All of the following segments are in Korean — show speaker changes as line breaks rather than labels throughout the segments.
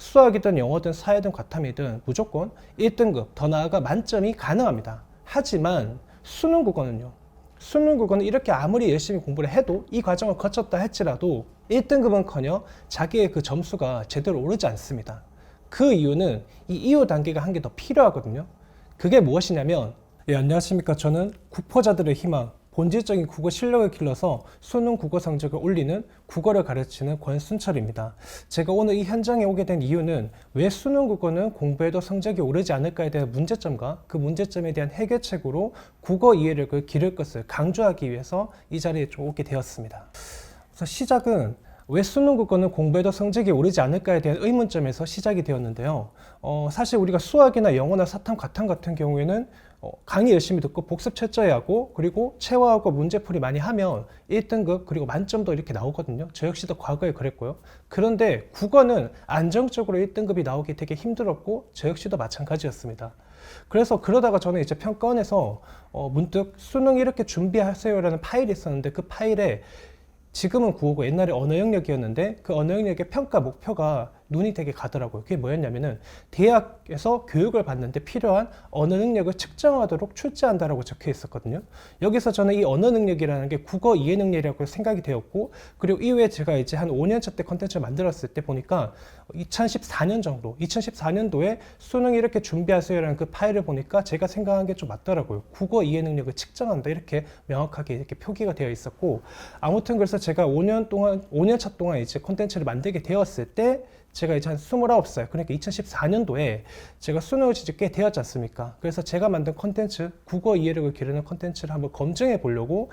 수학이든 영어든 사회든 과탐이든 무조건 1등급, 더 나아가 만점이 가능합니다. 하지만 수능 국어는요. 수능 국어는 이렇게 아무리 열심히 공부를 해도 이 과정을 거쳤다 할지라도 1등급은커녕 자기의 그 점수가 제대로 오르지 않습니다. 그 이유는 이 이후 단계가 한 개 더 필요하거든요. 그게 무엇이냐면, 안녕하십니까. 저는 국포자들의 희망, 본질적인 국어 실력을 길러서 수능 국어 성적을 올리는 국어를 가르치는 권순철입니다. 제가 오늘 이 현장에 오게 된 이유는 왜 수능 국어는 공부해도 성적이 오르지 않을까에 대한 문제점과 그 문제점에 대한 해결책으로 국어 이해력을 기를 것을 강조하기 위해서 이 자리에 좀 오게 되었습니다. 그래서 시작은 왜 수능 국어는 공부해도 성적이 오르지 않을까에 대한 의문점에서 시작이 되었는데요. 사실 우리가 수학이나 영어나 사탐, 과탐 같은 경우에는 강의 열심히 듣고 복습 철저히 하고 그리고 체화하고 문제풀이 많이 하면 1등급 그리고 만점도 이렇게 나오거든요. 저 역시도 과거에 그랬고요. 그런데 국어는 안정적으로 1등급이 나오기 되게 힘들었고 저 역시도 마찬가지였습니다. 그래서 그러다가 저는 이제 평가원에서 문득 수능 이렇게 준비하세요라는 파일이 있었는데 그 파일에 지금은 국어고 옛날에 언어 영역이었는데 그 언어 영역의 평가 목표가 눈이 되게 가더라고요. 그게 뭐였냐면은 대학에서 교육을 받는데 필요한 언어 능력을 측정하도록 출제한다라고 적혀 있었거든요. 여기서 저는 이 언어 능력이라는 게 국어 이해 능력이라고 생각이 되었고, 그리고 이후에 제가 이제 한 5년차 때 컨텐츠를 만들었을 때 보니까 2014년 정도, 2014년도에 수능 이렇게 준비하세요라는 그 파일을 보니까 제가 생각한 게 좀 맞더라고요. 국어 이해 능력을 측정한다 이렇게 명확하게 이렇게 표기가 되어 있었고, 아무튼 그래서 제가 5년차 동안 이제 컨텐츠를 만들게 되었을 때 제가 이제 한 29살, 그러니까 2014년도에 제가 수능을 진짜 꽤 되었지 않습니까? 그래서 제가 만든 컨텐츠, 국어 이해력을 기르는 컨텐츠를 한번 검증해 보려고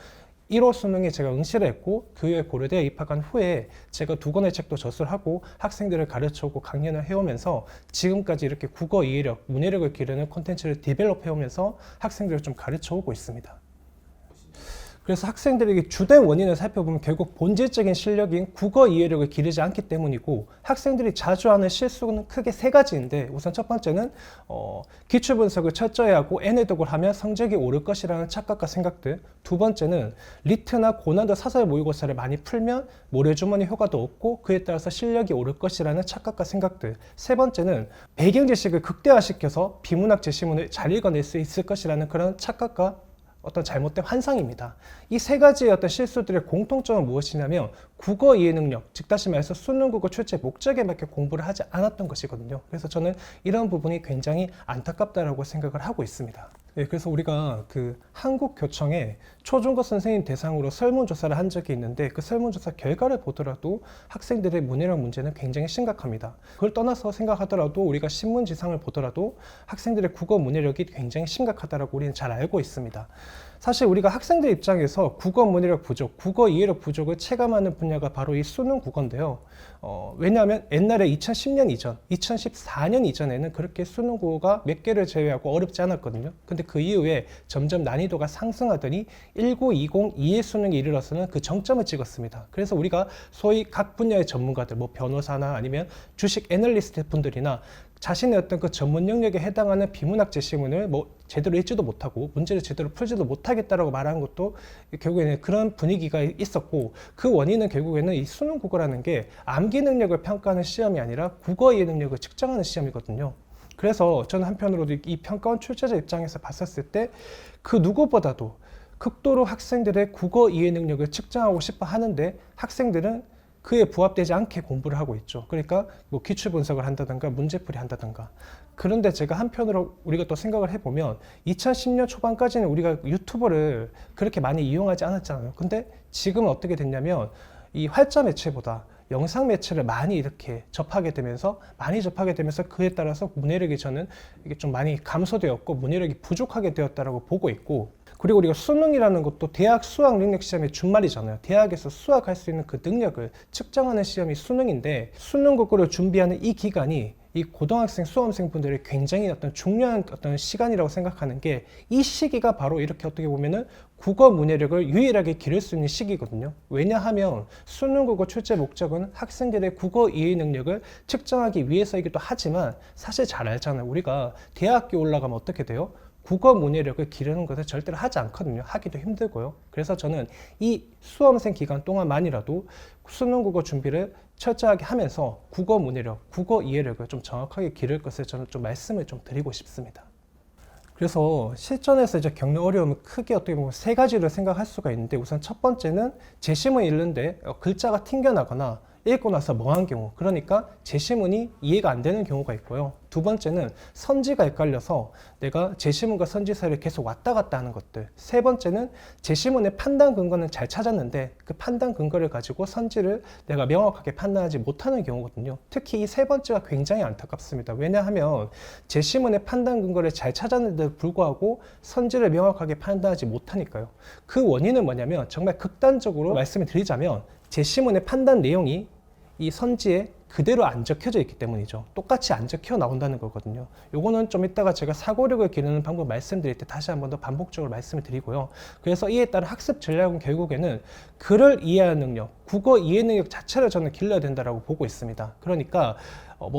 1호 수능에 제가 응시를 했고, 그 후에 고려대에 입학한 후에 제가 2권의 책도 저술하고 학생들을 가르쳐오고 강연을 해오면서 지금까지 이렇게 국어 이해력, 문해력을 기르는 컨텐츠를 디벨롭 해오면서 학생들을 좀 가르쳐오고 있습니다. 그래서 학생들에게 주된 원인을 살펴보면 결국 본질적인 실력인 국어 이해력을 기르지 않기 때문이고, 학생들이 자주 하는 실수는 크게 3가지인데, 우선 첫 번째는 기출 분석을 철저히 하고 N회독을 하면 성적이 오를 것이라는 착각과 생각들, 두 번째는 리트나 고난도 사설 모의고사를 많이 풀면 모래주머니 효과도 없고 그에 따라서 실력이 오를 것이라는 착각과 생각들, 세 번째는 배경 지식을 극대화시켜서 비문학 제시문을 잘 읽어낼 수 있을 것이라는 그런 착각과 어떤 잘못된 환상입니다. 이 3가지의 어떤 실수들의 공통점은 무엇이냐면 국어 이해 능력, 즉 다시 말해서 수능 국어 출제 목적에 맞게 공부를 하지 않았던 것이거든요. 그래서 저는 이런 부분이 굉장히 안타깝다라고 생각을 하고 있습니다. 네, 그래서 우리가 그 한국교청에 초중고 선생님 대상으로 설문조사를 한 적이 있는데 그 설문조사 결과를 보더라도 학생들의 문해력 문제는 굉장히 심각합니다. 그걸 떠나서 생각하더라도 우리가 신문지상을 보더라도 학생들의 국어 문해력이 굉장히 심각하다라고 우리는 잘 알고 있습니다. 사실 우리가 학생들 입장에서 국어 문해력 부족, 국어 이해력 부족을 체감하는 분야가 바로 이 수능 국어인데요. 왜냐하면 옛날에 2010년 이전, 2014년 이전에는 그렇게 수능 국어가 몇 개를 제외하고 어렵지 않았거든요. 근데 그 이후에 점점 난이도가 상승하더니 1920 이해 수능에 이르러서는 그 정점을 찍었습니다. 그래서 우리가 소위 각 분야의 전문가들, 뭐 변호사나 아니면 주식 애널리스트 분들이나 자신의 어떤 그 전문 영역에 해당하는 비문학 제시문을 뭐 제대로 읽지도 못하고 문제를 제대로 풀지도 못하겠다라고 말하는 것도 결국에는 그런 분위기가 있었고, 그 원인은 결국에는 이 수능 국어라는 게 암기 능력을 평가하는 시험이 아니라 국어 이해 능력을 측정하는 시험이거든요. 그래서 저는 한편으로도 이 평가원 출제자 입장에서 봤었을 때 그 누구보다도 극도로 학생들의 국어 이해 능력을 측정하고 싶어 하는데 학생들은 그에 부합되지 않게 공부를 하고 있죠. 그러니까 뭐 기출 분석을 한다든가 문제풀이 한다든가. 그런데 제가 한편으로 우리가 또 생각을 해보면 2010년 초반까지는 우리가 유튜버를 그렇게 많이 이용하지 않았잖아요. 근데 지금은 어떻게 됐냐면 이 활자 매체보다 영상 매체를 많이 이렇게 접하게 되면서 그에 따라서 문해력이 저는 이게 좀 많이 감소되었고 문해력이 부족하게 되었다라고 보고 있고, 그리고 우리가 수능이라는 것도 대학 수학 능력 시험의 준말이잖아요. 대학에서 수학할 수 있는 그 능력을 측정하는 시험이 수능인데 수능 국어를 준비하는 이 기간이 이 고등학생, 수험생 분들이 굉장히 어떤 중요한 어떤 시간이라고 생각하는 게 이 시기가 바로 이렇게 어떻게 보면은 국어 문해력을 유일하게 기를 수 있는 시기거든요. 왜냐하면 수능 국어 출제 목적은 학생들의 국어 이해 능력을 측정하기 위해서이기도 하지만 사실 잘 알잖아요. 우리가 대학교 올라가면 어떻게 돼요? 국어 문해력을 기르는 것을 절대로 하지 않거든요. 하기도 힘들고요. 그래서 저는 이 수험생 기간 동안만이라도 수능 국어 준비를 철저하게 하면서 국어 문해력, 국어 이해력을 좀 정확하게 기를 것을 저는 좀 말씀을 좀 드리고 싶습니다. 그래서 실전에서 이제 겪는 어려움은 크게 어떻게 보면 세 가지를 생각할 수가 있는데, 우선 첫 번째는 제시문 읽는데 글자가 튕겨나거나 읽고 나서 멍한 경우, 그러니까 제시문이 이해가 안 되는 경우가 있고요. 두 번째는 선지가 헷갈려서 내가 제시문과 선지 사이를 계속 왔다 갔다 하는 것들. 세 번째는 제시문의 판단 근거는 잘 찾았는데 그 판단 근거를 가지고 선지를 내가 명확하게 판단하지 못하는 경우거든요. 특히 이 세 번째가 굉장히 안타깝습니다. 왜냐하면 제시문의 판단 근거를 잘 찾았는데도 불구하고 선지를 명확하게 판단하지 못하니까요. 그 원인은 뭐냐면, 정말 극단적으로 말씀을 드리자면 제시문의 판단 내용이 이 선지에 그대로 안 적혀져 있기 때문이죠. 똑같이 안 적혀 나온다는 거거든요. 요거는 좀 이따가 제가 사고력을 기르는 방법 말씀드릴 때 다시 한번 더 반복적으로 말씀을 드리고요. 그래서 이에 따른 학습 전략은 결국에는 글을 이해하는 능력, 국어 이해 능력 자체를 저는 길러야 된다고 보고 있습니다. 그러니까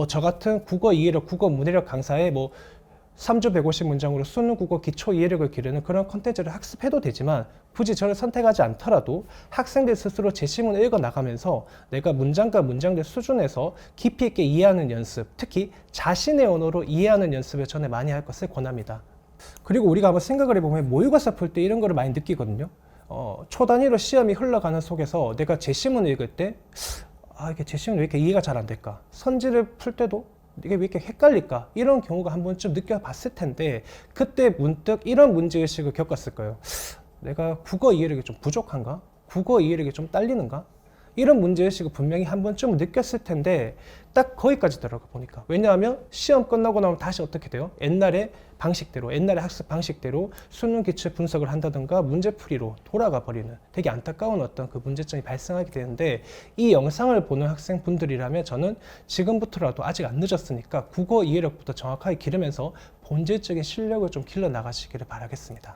저 같은 국어 이해력, 국어 문해력 강사에 3주 150문장으로 수능 국어 기초 이해력을 기르는 그런 컨텐츠를 학습해도 되지만, 굳이 저를 선택하지 않더라도 학생들 스스로 제시문을 읽어 나가면서 내가 문장과 문장들 수준에서 깊이 있게 이해하는 연습, 특히 자신의 언어로 이해하는 연습을 저는 많이 할 것을 권합니다. 그리고 우리가 한번 생각을 해보면 모의고사 풀 때 이런 거를 많이 느끼거든요. 초단위로 시험이 흘러가는 속에서 내가 제시문을 읽을 때 이게 제시문이 왜 이렇게 이해가 잘 안 될까? 선지를 풀 때도 이게 왜 이렇게 헷갈릴까? 이런 경우가 한 번쯤 느껴봤을 텐데, 그때 문득 이런 문제의식을 겪었을 거예요. 내가 국어 이해력이 좀 부족한가? 국어 이해력이 좀 딸리는가? 이런 문제의식을 분명히 한 번쯤 느꼈을 텐데 딱 거기까지 들어가 보니까, 왜냐하면 시험 끝나고 나면 다시 어떻게 돼요? 옛날의 방식대로, 옛날의 학습 방식대로 수능 기출 분석을 한다든가 문제풀이로 돌아가 버리는 되게 안타까운 어떤 그 문제점이 발생하게 되는데, 이 영상을 보는 학생분들이라면 저는 지금부터라도 아직 안 늦었으니까 국어 이해력부터 정확하게 기르면서 본질적인 실력을 좀 길러 나가시기를 바라겠습니다.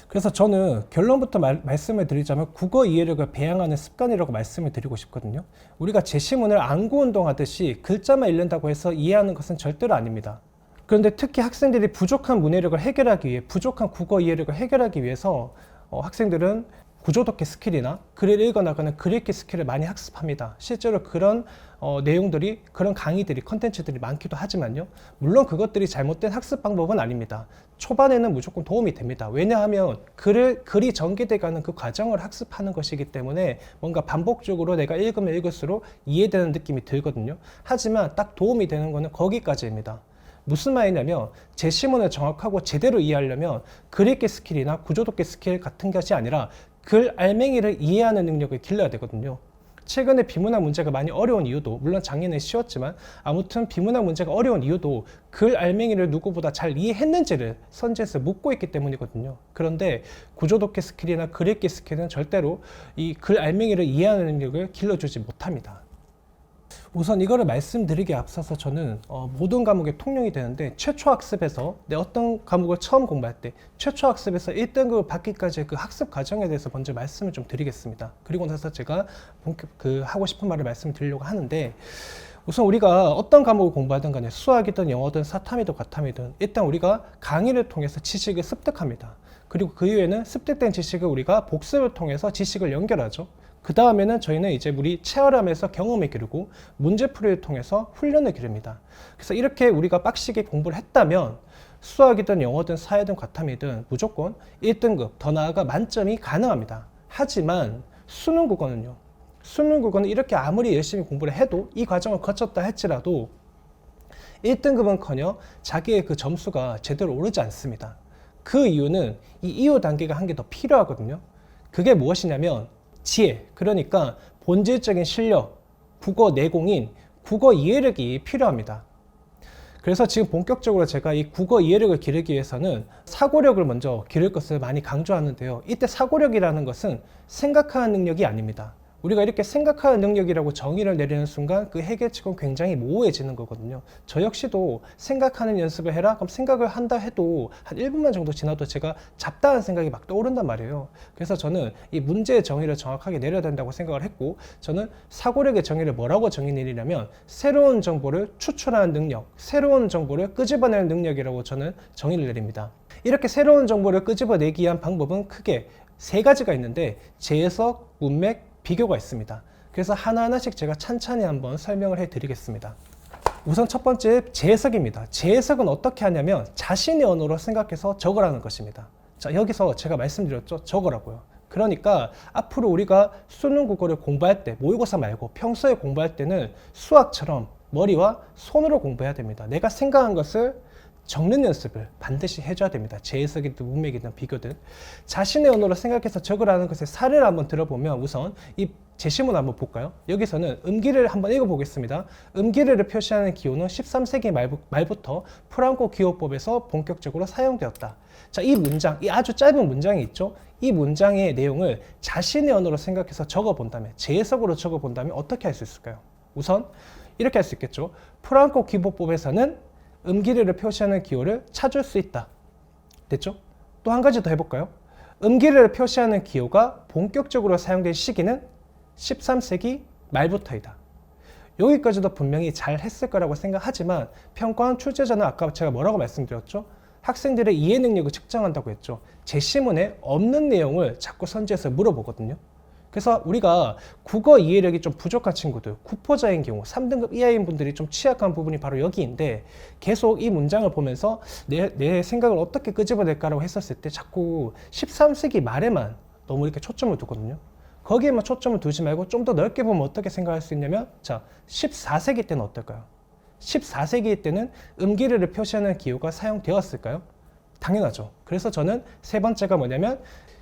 그래서 저는 결론부터 말씀을 드리자면 국어 이해력을 배양하는 습관이라고 말씀을 드리고 싶거든요. 우리가 제시문을 안구 운동하듯이 글자만 읽는다고 해서 이해하는 것은 절대로 아닙니다. 그런데 특히 학생들이 부족한 문해력을 해결하기 위해, 부족한 국어 이해력을 해결하기 위해서 학생들은 구조독해 스킬이나 글을 읽어나가는 글읽기 스킬을 많이 학습합니다. 실제로 그런 내용들이, 그런 강의들이, 컨텐츠들이 많기도 하지만요. 물론 그것들이 잘못된 학습 방법은 아닙니다. 초반에는 무조건 도움이 됩니다. 왜냐하면 글이 전개돼가는 그 과정을 학습하는 것이기 때문에 뭔가 반복적으로 내가 읽으면 읽을수록 이해되는 느낌이 들거든요. 하지만 딱 도움이 되는 거는 거기까지입니다. 무슨 말이냐면, 제시문을 정확하고 제대로 이해하려면 글읽기 스킬이나 구조독해 스킬 같은 것이 아니라 글 알맹이를 이해하는 능력을 길러야 되거든요. 최근에 비문학 문제가 많이 어려운 이유도, 물론 작년에 쉬웠지만 아무튼 비문학 문제가 어려운 이유도 글 알맹이를 누구보다 잘 이해했는지를 선지에서 묻고 있기 때문이거든요. 그런데 구조독해 스킬이나 글읽기 스킬은 절대로 이 글 알맹이를 이해하는 능력을 길러주지 못합니다. 우선 이거를 말씀드리기에 앞서서 저는 모든 과목에 통용이 되는데, 최초 학습에서 어떤 과목을 처음 공부할 때 최초 학습에서 1등급을 받기까지의 그 학습 과정에 대해서 먼저 말씀을 좀 드리겠습니다. 그리고 나서 제가 하고 싶은 말을 말씀드리려고 하는데, 우선 우리가 어떤 과목을 공부하든 간에 수학이든 영어든 사탐이든 과탐이든 일단 우리가 강의를 통해서 지식을 습득합니다. 그리고 그 이후에는 습득된 지식을 우리가 복습을 통해서 지식을 연결하죠. 그 다음에는 저희는 이제 우리 체험하면서 경험을 기르고 문제풀이를 통해서 훈련을 기릅니다. 그래서 이렇게 우리가 빡시게 공부를 했다면 수학이든 영어든 사회든 과탐이든 무조건 1등급, 더 나아가 만점이 가능합니다. 하지만 수능 국어는요. 수능 국어는 이렇게 아무리 열심히 공부를 해도, 이 과정을 거쳤다 할지라도 1등급은커녕 자기의 그 점수가 제대로 오르지 않습니다. 그 이유는 이 이후 단계가 한 개 더 필요하거든요. 그게 무엇이냐면 지혜, 그러니까 본질적인 실력, 국어 내공인 국어 이해력이 필요합니다. 그래서 지금 본격적으로 제가 이 국어 이해력을 기르기 위해서는 사고력을 먼저 기를 것을 많이 강조하는데요. 이때 사고력이라는 것은 생각하는 능력이 아닙니다. 우리가 이렇게 생각하는 능력이라고 정의를 내리는 순간 그 해결책은 굉장히 모호해지는 거거든요. 저 역시도 생각하는 연습을 해라? 그럼 생각을 한다 해도 한 1분만 정도 지나도 제가 잡다한 생각이 막 떠오른단 말이에요. 그래서 저는 이 문제의 정의를 정확하게 내려야 된다고 생각을 했고, 저는 사고력의 정의를 뭐라고 정의 내리냐면 새로운 정보를 추출하는 능력, 새로운 정보를 끄집어내는 능력이라고 저는 정의를 내립니다. 이렇게 새로운 정보를 끄집어내기 위한 방법은 크게 세 가지가 있는데, 재해석, 문맥, 비교가 있습니다. 그래서 하나하나씩 제가 찬찬히 한번 설명을 해드리겠습니다. 우선 첫 번째 재해석입니다. 재해석은 어떻게 하냐면 자신의 언어로 생각해서 적으라는 것입니다. 자, 여기서 제가 말씀드렸죠. 적으라고요. 그러니까 앞으로 우리가 수능 국어를 공부할 때 모의고사 말고 평소에 공부할 때는 수학처럼 머리와 손으로 공부해야 됩니다. 내가 생각한 것을 적는 연습을 반드시 해줘야 됩니다. 재해석이든 문맥이든 비교든 자신의 언어로 생각해서 적으라는 것의 사례를 한번 들어보면 우선 이 제시문 한번 볼까요? 여기서는 음기를 한번 읽어보겠습니다. 음기를 표시하는 기호는 13세기 말부터 프랑코 기호법에서 본격적으로 사용되었다. 자, 이 문장, 이 아주 짧은 문장이 있죠? 이 문장의 내용을 자신의 언어로 생각해서 적어본다면, 재해석으로 적어본다면 어떻게 할 수 있을까요? 우선 이렇게 할 수 있겠죠. 프랑코 기호법에서는 음기를 표시하는 기호를 찾을 수 있다. 됐죠? 또 한 가지 더 해볼까요? 음기를 표시하는 기호가 본격적으로 사용된 시기는 13세기 말부터이다. 여기까지도 분명히 잘 했을 거라고 생각하지만 평가원 출제자는 아까 제가 뭐라고 말씀드렸죠? 학생들의 이해 능력을 측정한다고 했죠. 제시문에 없는 내용을 자꾸 선지해서 물어보거든요. 그래서 우리가 국어 이해력이 좀 부족한 친구들, 구포자인 경우, 3등급 이하인 분들이 좀 취약한 부분이 바로 여기인데 계속 이 문장을 보면서 내 생각을 어떻게 끄집어낼까라고 했었을 때 자꾸 13세기 말에만 너무 이렇게 초점을 두거든요. 거기에만 초점을 두지 말고 좀 더 넓게 보면 어떻게 생각할 수 있냐면 자, 14세기 때는 어떨까요? 14세기 때는 음기를 표시하는 기호가 사용되었을까요? 당연하죠. 그래서 저는 세 번째가 뭐냐면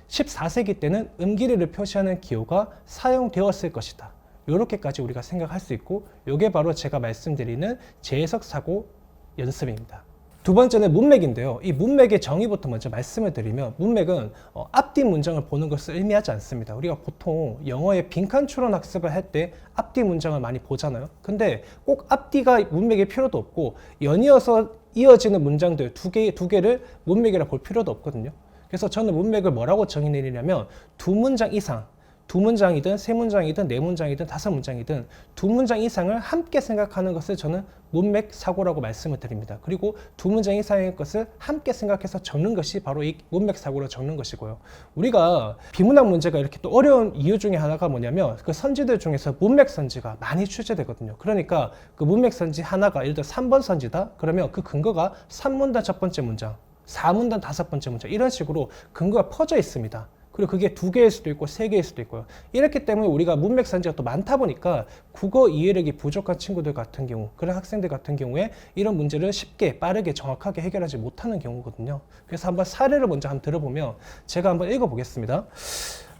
14세기 때는 음기를 표시하는 기호가 사용되었을 것이다. 이렇게까지 우리가 생각할 수 있고 이게 바로 제가 말씀드리는 재해석 사고 연습입니다. 두 번째는 문맥인데요. 이 문맥의 정의부터 먼저 말씀을 드리면 문맥은 앞뒤 문장을 보는 것을 의미하지 않습니다. 우리가 보통 영어의 빈칸 추론 학습을 할 때 앞뒤 문장을 많이 보잖아요. 근데 꼭 앞뒤가 문맥일 필요도 없고 연이어서 이어지는 문장들 두 개를 문맥이라 볼 필요도 없거든요. 그래서 저는 문맥을 뭐라고 정의 내리냐면 두 문장 이상, 두 문장이든 세 문장이든 네 문장이든 다섯 문장이든 두 문장 이상을 함께 생각하는 것을 저는 문맥 사고라고 말씀을 드립니다. 그리고 두 문장 이상의 것을 함께 생각해서 적는 것이 바로 이 문맥 사고로 적는 것이고요. 우리가 비문학 문제가 이렇게 또 어려운 이유 중에 하나가 뭐냐면 그 선지들 중에서 문맥 선지가 많이 출제되거든요. 그러니까 그 문맥 선지 하나가 예를 들어 3번 선지다? 그러면 그 근거가 3문단 첫 번째 문장, 4문단 다섯 번째 문장 이런 식으로 근거가 퍼져 있습니다. 그리고 그게 2개일 수도 있고 3개일 수도 있고요. 이렇기 때문에 우리가 문맥 선지가 또 많다 보니까 국어 이해력이 부족한 친구들 같은 경우, 그런 학생들 같은 경우에 이런 문제를 쉽게 빠르게 정확하게 해결하지 못하는 경우거든요. 그래서 한번 사례를 먼저 한번 들어보면 제가 한번 읽어보겠습니다.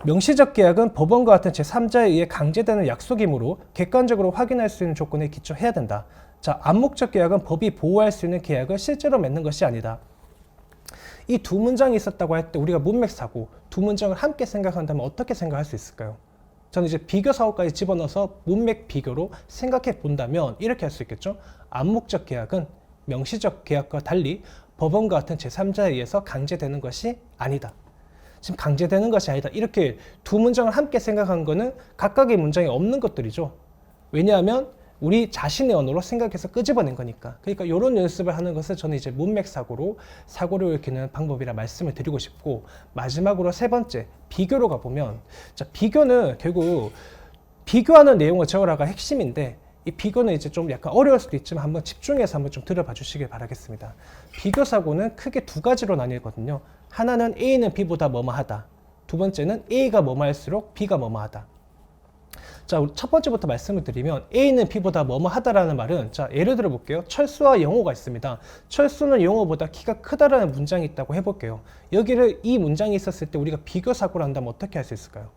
명시적 계약은 법원과 같은 제3자에 의해 강제되는 약속이므로 객관적으로 확인할 수 있는 조건에 기초해야 된다. 자, 암묵적 계약은 법이 보호할 수 있는 계약을 실제로 맺는 것이 아니다. 이 두 문장이 있었다고 할 때 우리가 문맥 사고 두 문장을 함께 생각한다면 어떻게 생각할 수 있을까요? 저는 이제 비교 사고까지 집어넣어서 문맥 비교로 생각해 본다면 이렇게 할 수 있겠죠. 암묵적 계약은 명시적 계약과 달리 법원과 같은 제3자에 의해서 강제되는 것이 아니다. 지금 강제되는 것이 아니다. 이렇게 두 문장을 함께 생각한 거는 각각의 문장이 없는 것들이죠. 왜냐하면 우리 자신의 언어로 생각해서 끄집어낸 거니까. 그러니까 이런 연습을 하는 것을 저는 이제 문맥 사고를 익히는 방법이라 말씀을 드리고 싶고, 마지막으로 세 번째 비교로 가보면, 자, 비교는 결국 비교하는 내용을 적으라가 핵심인데 이 비교는 이제 좀 약간 어려울 수도 있지만 한번 집중해서 한번 좀 들어봐 주시길 바라겠습니다. 비교 사고는 크게 두 가지로 나뉘거든요. 하나는 A는 B보다 뭐뭐하다. 두 번째는 A가 뭐뭐할수록 B가 뭐뭐하다. 자, 첫 번째부터 말씀을 드리면 A는 B보다 뭐뭐하다라는 말은, 자, 예를 들어 볼게요. 철수와 영호가 있습니다. 철수는 영호보다 키가 크다라는 문장이 있다고 해볼게요. 여기를 이 문장이 있었을 때 우리가 비교 사고를 한다면 어떻게 할 수 있을까요?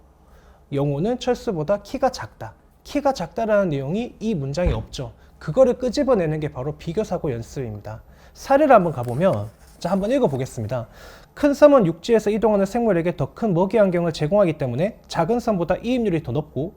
영호는 철수보다 키가 작다. 키가 작다라는 내용이 이 문장에 없죠. 그거를 끄집어내는 게 바로 비교 사고 연습입니다. 사례를 한번 가보면, 자, 한번 읽어보겠습니다. 큰 섬은 육지에서 이동하는 생물에게 더 큰 먹이 환경을 제공하기 때문에 작은 섬보다 이입률이 더 높고,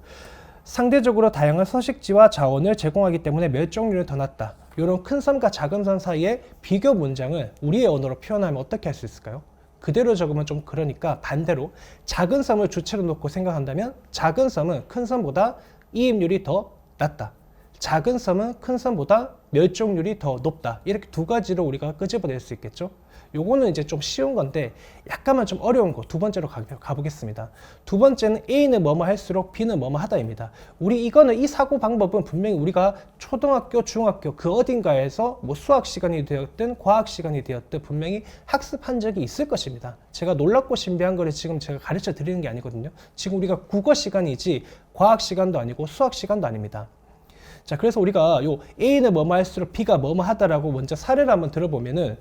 상대적으로 다양한 서식지와 자원을 제공하기 때문에 멸종률이 더 낮다. 이런 큰 섬과 작은 섬 사이의 비교 문장을 우리의 언어로 표현하면 어떻게 할 수 있을까요? 그대로 적으면 좀 그러니까 반대로 작은 섬을 주체로 놓고 생각한다면 작은 섬은 큰 섬보다 이입률이 더 낮다. 작은 섬은 큰 섬보다 멸종률이 더 높다. 이렇게 두 가지로 우리가 끄집어낼 수 있겠죠. 요거는 이제 좀 쉬운 건데 약간만 좀 어려운 거 두 번째로 가보겠습니다. 두 번째는 A는 뭐뭐 할수록 B는 뭐뭐 하다입니다. 우리 이거는 이 사고 방법은 분명히 우리가 초등학교, 중학교 그 어딘가에서 뭐 수학 시간이 되었든 과학 시간이 되었든 분명히 학습한 적이 있을 것입니다. 제가 놀랍고 신비한 거를 지금 제가 가르쳐 드리는 게 아니거든요. 지금 우리가 국어 시간이지 과학 시간도 아니고 수학 시간도 아닙니다. 자, 그래서 우리가 요 A는 뭐뭐 할수록 B가 뭐뭐 하다라고 먼저 사례를 한번 들어보면은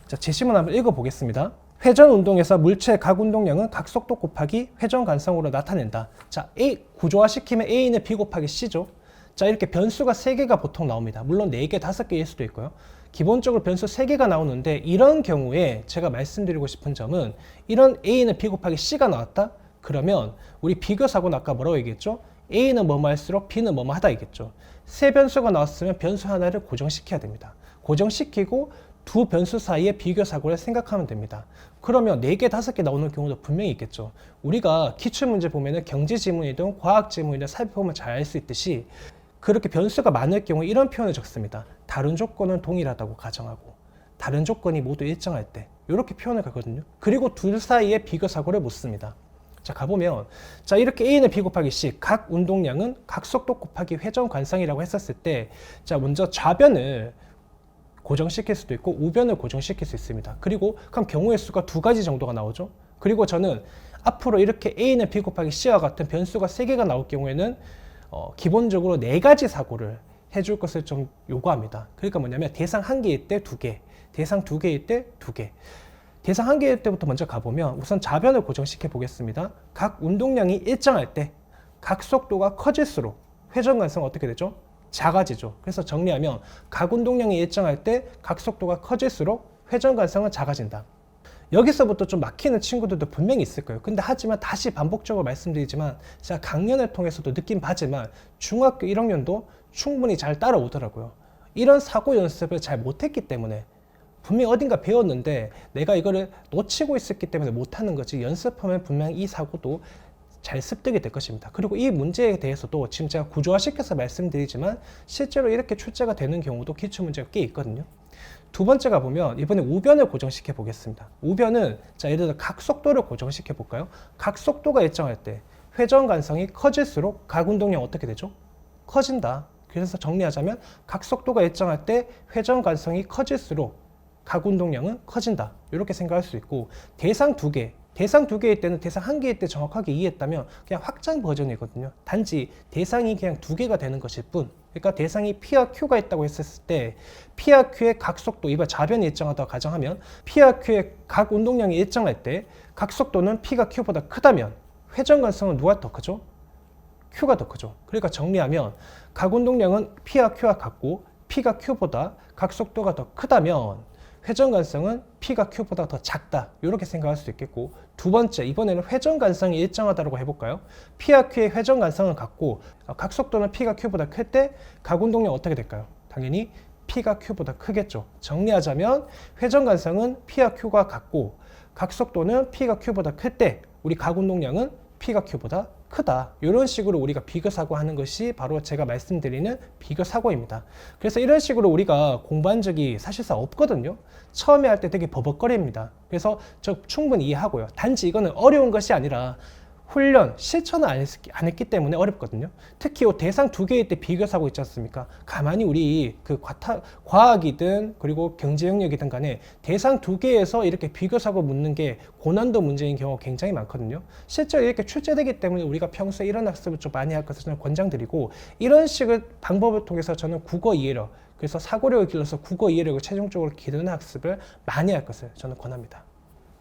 자, 제시문 한번 읽어보겠습니다. 회전 운동에서 물체의 각 운동량은 각 속도 곱하기 회전 관성으로 나타낸다. 자, A 구조화시키면 A는 B 곱하기 C죠. 자, 이렇게 변수가 3개가 보통 나옵니다. 물론 4개, 5개일 수도 있고요. 기본적으로 변수 3개가 나오는데 이런 경우에 제가 말씀드리고 싶은 점은 이런 A는 B 곱하기 C가 나왔다? 그러면 우리 비교사고는 아까 뭐라고 얘기했죠? A는 뭐뭐 할수록 B는 뭐뭐 하다 얘기했죠. 세 변수가 나왔으면 변수 하나를 고정시켜야 됩니다. 고정시키고 두 변수 사이의 비교 사고를 생각하면 됩니다. 그러면 4개, 5개 나오는 경우도 분명히 있겠죠. 우리가 기출문제 보면은 경제 지문이든 과학 지문이든 살펴보면 잘 알 수 있듯이 그렇게 변수가 많을 경우 이런 표현을 적습니다. 다른 조건은 동일하다고 가정하고 다른 조건이 모두 일정할 때 이렇게 표현을 하거든요. 그리고 둘 사이의 비교 사고를 묻습니다. 자, 가보면 자, 이렇게 A는 B 곱하기 C 각 운동량은 각 속도 곱하기 회전 관성이라고 했었을 때 자, 먼저 좌변을 고정시킬 수도 있고 우변을 고정시킬 수 있습니다. 그리고 그럼 경우의 수가 2가지 정도가 나오죠. 그리고 저는 앞으로 이렇게 A는 B 곱하기 C와 같은 변수가 3개가 나올 경우에는 기본적으로 4가지 사고를 해줄 것을 좀 요구합니다. 그러니까 뭐냐면 대상 1개일 때 2개, 대상 2개일 때 2개. 대상 1개일 때부터 먼저 가보면 우선 좌변을 고정시켜 보겠습니다. 각 운동량이 일정할 때 각 속도가 커질수록 회전 관성은 어떻게 되죠? 작아지죠. 그래서 정리하면 각 운동량이 일정할 때 각 속도가 커질수록 회전 관성은 작아진다. 여기서부터 좀 막히는 친구들도 분명히 있을 거예요. 근데 하지만 다시 반복적으로 말씀드리지만 제가 강연을 통해서도 느낀 바지만 중학교 1학년도 충분히 잘 따라오더라고요. 이런 사고 연습을 잘 못했기 때문에 분명히 어딘가 배웠는데 내가 이거를 놓치고 있었기 때문에 못하는 거지 연습하면 분명히 이 사고도 잘 습득이 될 것입니다. 그리고 이 문제에 대해서도 지금 제가 구조화시켜서 말씀드리지만 실제로 이렇게 출제가 되는 경우도 기출문제가 꽤 있거든요. 두 번째가 보면 이번에 우변을 고정시켜 보겠습니다. 우변은 자, 예를 들어 각 속도를 고정시켜 볼까요? 각 속도가 일정할 때 회전 관성이 커질수록 각 운동량 어떻게 되죠? 커진다. 그래서 정리하자면 각 속도가 일정할 때 회전 관성이 커질수록 각 운동량은 커진다. 이렇게 생각할 수 있고 대상 2개, 대상 2개일 때는 대상 1개일 때 정확하게 이해했다면 그냥 확장 버전이거든요. 단지 대상이 그냥 2개가 되는 것일 뿐. 그러니까 대상이 P와 Q가 있다고 했을 때 P와 Q의 각 속도, 이번 좌변이 일정하다고 가정하면 P와 Q의 각 운동량이 일정할 때 각 속도는 P가 Q보다 크다면 회전 관성은 누가 더 크죠? Q가 더 크죠. 그러니까 정리하면 각 운동량은 P와 Q와 같고 P가 Q보다 각 속도가 더 크다면 회전 관성은 P가 Q보다 더 작다. 이렇게 생각할 수 있겠고 두 번째, 이번에는 회전 관성이 일정하다고 해볼까요? P와 Q의 회전 관성은 같고 각 속도는 P가 Q보다 클 때 각 운동량 어떻게 될까요? 당연히 P가 Q보다 크겠죠. 정리하자면 회전 관성은 P와 Q가 같고 각 속도는 P가 Q보다 클 때 우리 각 운동량은 P가 Q보다 크다. 이런 식으로 우리가 비교 사고하는 것이 바로 제가 말씀드리는 비교 사고입니다. 그래서 이런 식으로 우리가 공부한 적이 사실상 없거든요. 처음에 할 때 되게 버벅거립니다. 그래서 저 충분히 이해하고요. 단지 이거는 어려운 것이 아니라 훈련, 실천을 안 했기 때문에 어렵거든요. 특히 대상 2개일 때 비교 사고 있지 않습니까? 가만히 우리 그 과학이든 그리고 경제 영역이든 간에 대상 2개에서 이렇게 비교 사고 묻는 게 고난도 문제인 경우가 굉장히 많거든요. 실제로 이렇게 출제되기 때문에 우리가 평소에 이런 학습을 좀 많이 할 것을 저는 권장드리고 이런 식의 방법을 통해서 저는 국어 이해력, 그래서 사고력을 길러서 국어 이해력을 최종적으로 기르는 학습을 많이 할 것을 저는 권합니다.